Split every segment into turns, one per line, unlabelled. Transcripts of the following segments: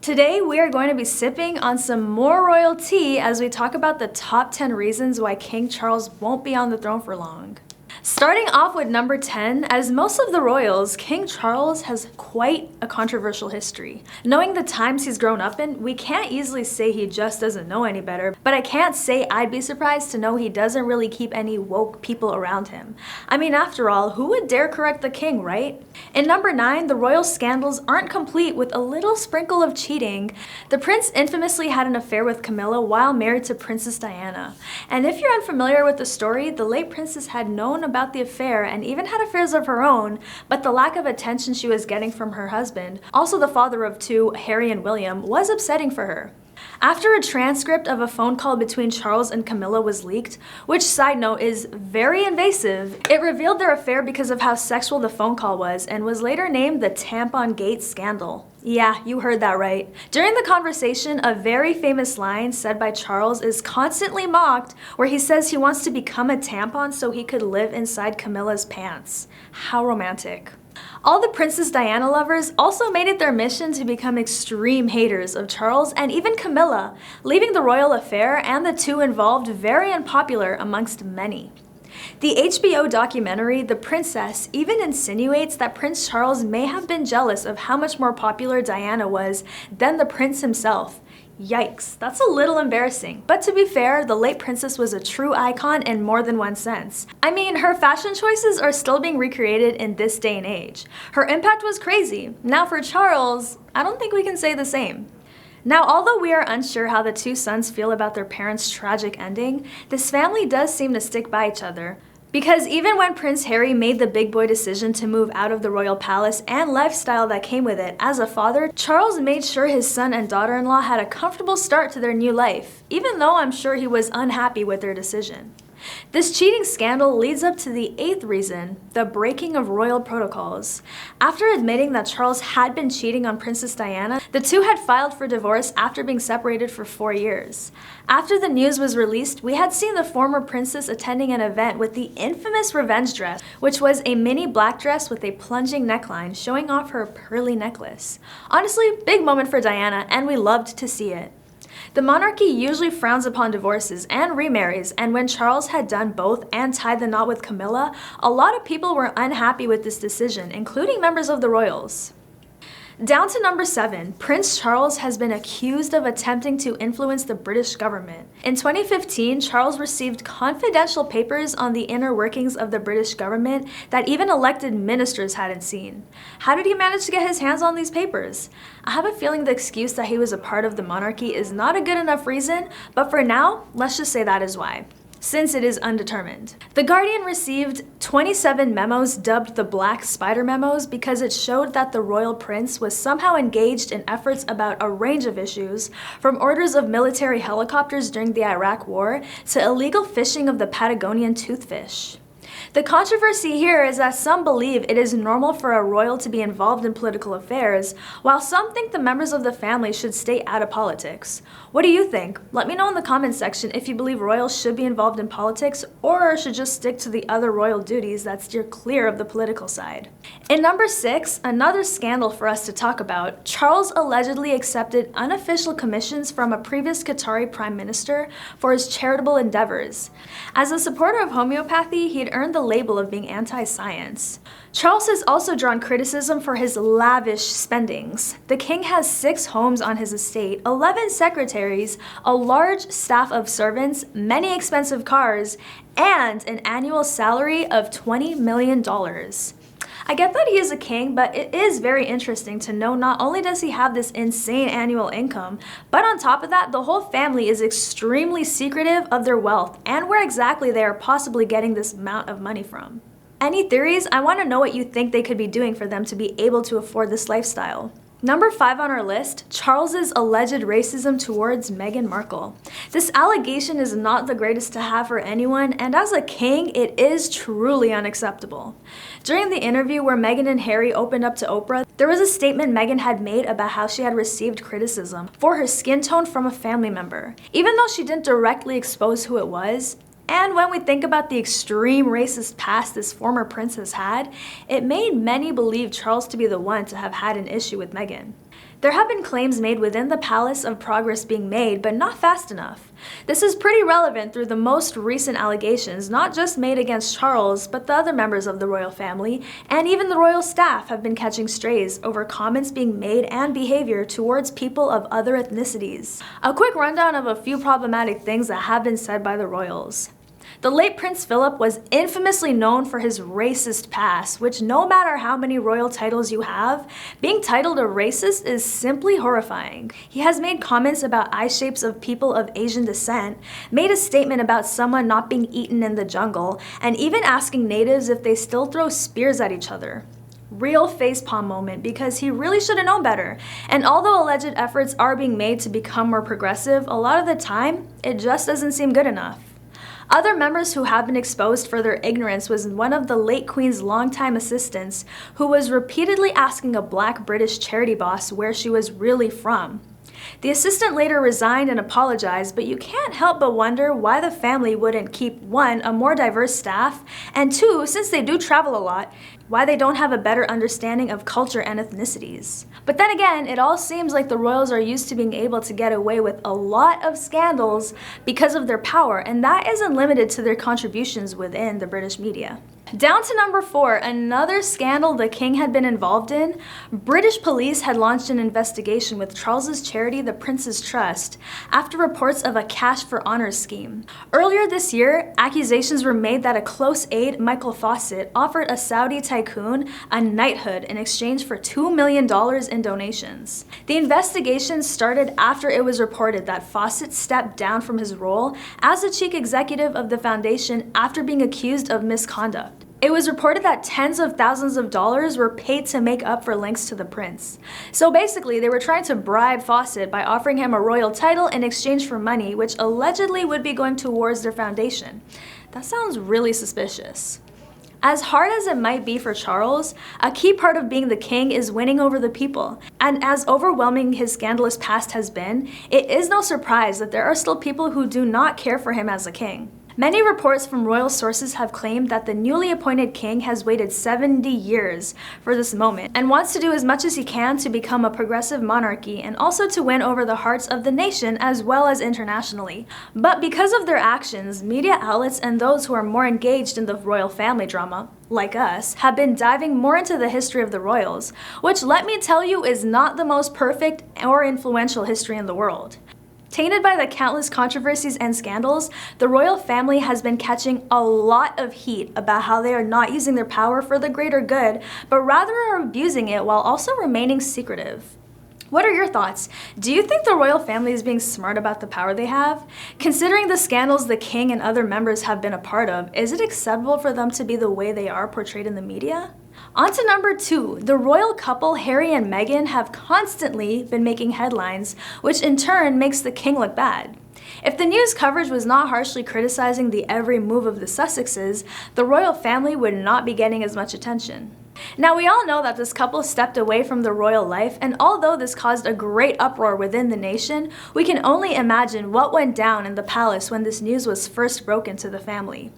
Today we are going to be sipping on some more royal tea as we talk about the top 10 reasons why King Charles won't be on the throne for long. Starting off with number 10, as most of the royals, King Charles has quite a controversial history. Knowing the times he's grown up in, we can't easily say he just doesn't know any better, but I can't say I'd be surprised to know he doesn't really keep any woke people around him. I mean, after all, who would dare correct the king, right? In number 9, the royal scandals aren't complete with a little sprinkle of cheating. The prince infamously had an affair with Camilla while married to Princess Diana. And if you're unfamiliar with the story, the late princess had known about the affair and even had affairs of her own, but the lack of attention she was getting from her husband, also the father of two, Harry and William, was upsetting for her. After a transcript of a phone call between Charles and Camilla was leaked, which side note is very invasive, it revealed their affair because of how sexual the phone call was and was later named the Tampon Gate Scandal. Yeah, you heard that right. During the conversation, a very famous line said by Charles is constantly mocked where he says he wants to become a tampon so he could live inside Camilla's pants. How romantic. All the Princess Diana lovers also made it their mission to become extreme haters of Charles and even Camilla, leaving the royal affair and the two involved very unpopular amongst many. The HBO documentary The Princess even insinuates that Prince Charles may have been jealous of how much more popular Diana was than the prince himself. Yikes, that's a little embarrassing. But to be fair, the late princess was a true icon in more than one sense. I mean, her fashion choices are still being recreated in this day and age. Her impact was crazy. Now for Charles, I don't think we can say the same. Now, although we are unsure how the two sons feel about their parents' tragic ending, this family does seem to stick by each other. Because even when Prince Harry made the big boy decision to move out of the royal palace and lifestyle that came with it as a father, Charles made sure his son and daughter-in-law had a comfortable start to their new life, even though I'm sure he was unhappy with their decision. This cheating scandal leads up to the 8th reason, the breaking of royal protocols. After admitting that Charles had been cheating on Princess Diana, the two had filed for divorce after being separated for 4 years. After the news was released, we had seen the former princess attending an event with the infamous revenge dress, which was a mini black dress with a plunging neckline showing off her pearly necklace. Honestly, big moment for Diana, and we loved to see it. The monarchy usually frowns upon divorces and remarries, and when Charles had done both and tied the knot with Camilla, a lot of people were unhappy with this decision, including members of the royals. Down to number 7, Prince Charles has been accused of attempting to influence the British government. In 2015, Charles received confidential papers on the inner workings of the British government that even elected ministers hadn't seen. How did he manage to get his hands on these papers? I have a feeling the excuse that he was a part of the monarchy is not a good enough reason, but for now, let's just say that is why, since it is undetermined. The Guardian received 27 memos dubbed the Black Spider Memos because it showed that the royal prince was somehow engaged in efforts about a range of issues, from orders of military helicopters during the Iraq War to illegal fishing of the Patagonian toothfish. The controversy here is that some believe it is normal for a royal to be involved in political affairs, while some think the members of the family should stay out of politics. What do you think? Let me know in the comments section if you believe royals should be involved in politics or should just stick to the other royal duties that steer clear of the political side. In number 6, another scandal for us to talk about, Charles allegedly accepted unofficial commissions from a previous Qatari prime minister for his charitable endeavors. As a supporter of homeopathy, he'd earned the label of being anti-science. Charles has also drawn criticism for his lavish spendings. The king has 6 homes on his estate, 11 secretaries, a large staff of servants, many expensive cars, and an annual salary of $20 million. I get that he is a king, but it is very interesting to know not only does he have this insane annual income, but on top of that, the whole family is extremely secretive of their wealth and where exactly they are possibly getting this amount of money from. Any theories? I want to know what you think they could be doing for them to be able to afford this lifestyle. Number 5 on our list, Charles's alleged racism towards Meghan Markle. This allegation is not the greatest to have for anyone, and as a king, it is truly unacceptable. During the interview where Meghan and Harry opened up to Oprah, there was a statement Meghan had made about how she had received criticism for her skin tone from a family member. Even though she didn't directly expose who it was, and when we think about the extreme racist past this former prince has had, it made many believe Charles to be the one to have had an issue with Meghan. There have been claims made within the palace of progress being made, but not fast enough. This is pretty relevant through the most recent allegations, not just made against Charles, but the other members of the royal family, and even the royal staff have been catching strays over comments being made and behavior towards people of other ethnicities. A quick rundown of a few problematic things that have been said by the royals. The late Prince Philip was infamously known for his racist past, which no matter how many royal titles you have, being titled a racist is simply horrifying. He has made comments about eye shapes of people of Asian descent, made a statement about someone not being eaten in the jungle, and even asking natives if they still throw spears at each other. Real facepalm moment, because he really should have known better. And although alleged efforts are being made to become more progressive, a lot of the time, it just doesn't seem good enough. Other members who have been exposed for their ignorance was one of the late Queen's longtime assistants, who was repeatedly asking a black British charity boss where she was really from. The assistant later resigned and apologized, but you can't help but wonder why the family wouldn't keep, one, a more diverse staff, and two, since they do travel a lot, why they don't have a better understanding of culture and ethnicities. But then again, it all seems like the royals are used to being able to get away with a lot of scandals because of their power, and that isn't limited to their contributions within the British media. Down to number 4, another scandal the king had been involved in. British police had launched an investigation with Charles's charity, the Prince's Trust, after reports of a cash for honors scheme. Earlier this year, accusations were made that a close aide, Michael Fawcett, offered a Saudi tycoon a knighthood in exchange for $2 million in donations. The investigation started after it was reported that Fawcett stepped down from his role as the chief executive of the foundation after being accused of misconduct. It was reported that tens of thousands of dollars were paid to make up for links to the prince. So basically, they were trying to bribe Fawcett by offering him a royal title in exchange for money, which allegedly would be going towards their foundation. That sounds really suspicious. As hard as it might be for Charles, a key part of being the king is winning over the people. And as overwhelming his scandalous past has been, it is no surprise that there are still people who do not care for him as a king. Many reports from royal sources have claimed that the newly appointed king has waited 70 years for this moment and wants to do as much as he can to become a progressive monarchy and also to win over the hearts of the nation as well as internationally. But because of their actions, media outlets and those who are more engaged in the royal family drama, like us, have been diving more into the history of the royals, which let me tell you is not the most perfect or influential history in the world. Tainted by the countless controversies and scandals, the royal family has been catching a lot of heat about how they are not using their power for the greater good, but rather are abusing it while also remaining secretive. What are your thoughts? Do you think the royal family is being smart about the power they have? Considering the scandals the king and other members have been a part of, is it acceptable for them to be the way they are portrayed in the media? On to number 2, the royal couple Harry and Meghan have constantly been making headlines, which in turn makes the king look bad. If the news coverage was not harshly criticizing the every move of the Sussexes, the royal family would not be getting as much attention. Now, we all know that this couple stepped away from the royal life, and although this caused a great uproar within the nation, we can only imagine what went down in the palace when this news was first broken to the family.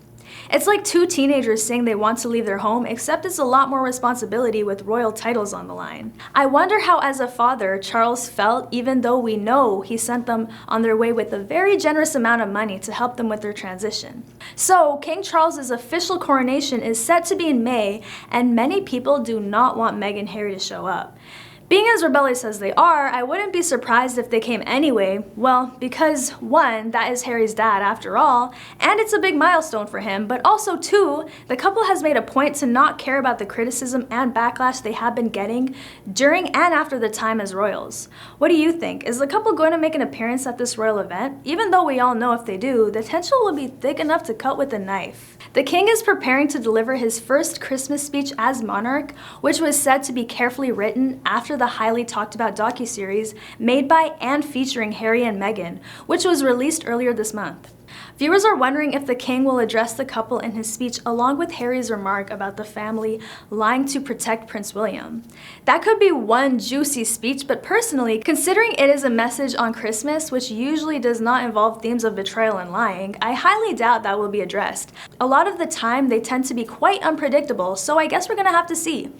It's like 2 teenagers saying they want to leave their home, except it's a lot more responsibility with royal titles on the line. I wonder how, as a father, Charles felt, even though we know he sent them on their way with a very generous amount of money to help them with their transition. So, King Charles's official coronation is set to be in May, and many people do not want Meghan and Harry to show up. Being as rebellious as they are, I wouldn't be surprised if they came anyway, well, because 1, that is Harry's dad after all, and it's a big milestone for him, but also 2, the couple has made a point to not care about the criticism and backlash they have been getting during and after the time as royals. What do you think? Is the couple going to make an appearance at this royal event? Even though we all know if they do, the tension will be thick enough to cut with a knife. The king is preparing to deliver his first Christmas speech as monarch, which was said to be carefully written after the highly talked about docuseries made by and featuring Harry and Meghan, which was released earlier this month. Viewers are wondering if the king will address the couple in his speech along with Harry's remark about the family lying to protect Prince William. That could be one juicy speech, but personally, considering it is a message on Christmas, which usually does not involve themes of betrayal and lying, I highly doubt that will be addressed. A lot of the time, they tend to be quite unpredictable, so I guess we're gonna have to see.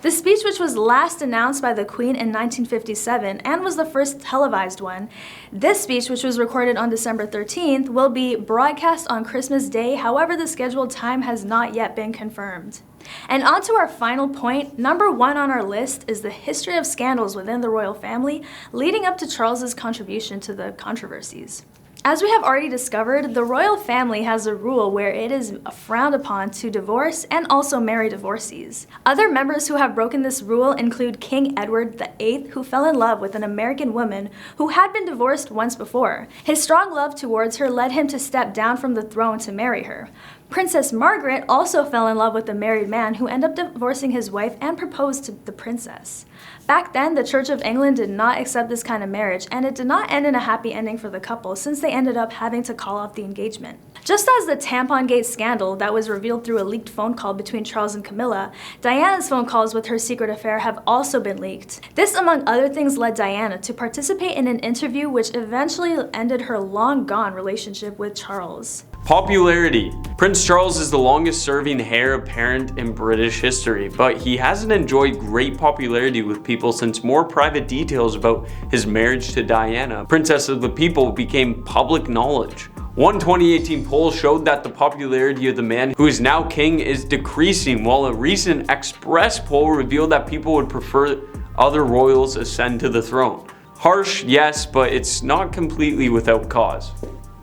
The speech, which was last announced by the Queen in 1957 and was the first televised one, this speech, which was recorded on December 13th, will be broadcast on Christmas Day, however the scheduled time has not yet been confirmed. And on to our final point, number 1 on our list is the history of scandals within the royal family leading up to Charles's contribution to the controversies. As we have already discovered, the royal family has a rule where it is frowned upon to divorce and also marry divorcees. Other members who have broken this rule include King Edward VIII, who fell in love with an American woman who had been divorced once before. His strong love towards her led him to step down from the throne to marry her. Princess Margaret also fell in love with a married man who ended up divorcing his wife and proposed to the princess. Back then, the Church of England did not accept this kind of marriage, and it did not end in a happy ending for the couple since they ended up having to call off the engagement. Just as the Tampon-Gate scandal that was revealed through a leaked phone call between Charles and Camilla, Diana's phone calls with her secret affair have also been leaked. This, among other things, led Diana to participate in an interview which eventually ended her long-gone relationship with Charles.
Popularity. Prince Charles is the longest serving heir apparent in British history, but he hasn't enjoyed great popularity with people since more private details about his marriage to Diana, Princess of the People, became public knowledge. One 2018 poll showed that the popularity of the man who is now king is decreasing, while a recent Express poll revealed that people would prefer other royals ascend to the throne. Harsh, yes, but it's not completely without cause.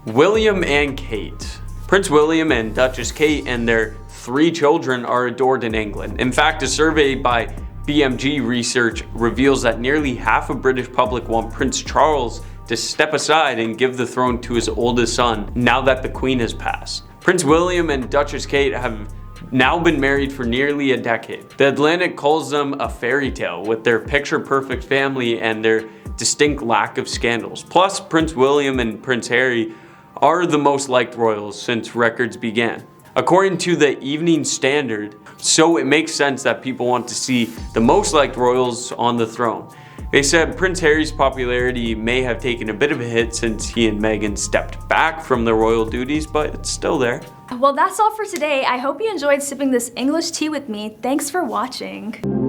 William and Kate. Prince William and Duchess Kate and their 3 children are adored in England. In fact, a survey by BMG Research reveals that nearly half of British public want Prince Charles to step aside and give the throne to his oldest son now that the Queen has passed. Prince William and Duchess Kate have now been married for nearly a decade. The Atlantic calls them a fairy tale with their picture-perfect family and their distinct lack of scandals. Plus, Prince William and Prince Harry are the most liked royals since records began, according to the Evening Standard, so it makes sense that people want to see the most liked royals on the throne. They said Prince Harry's popularity may have taken a bit of a hit since he and Meghan stepped back from the royal duties, but it's still there.
Well, that's all for today. I hope you enjoyed sipping this English tea with me. Thanks for watching.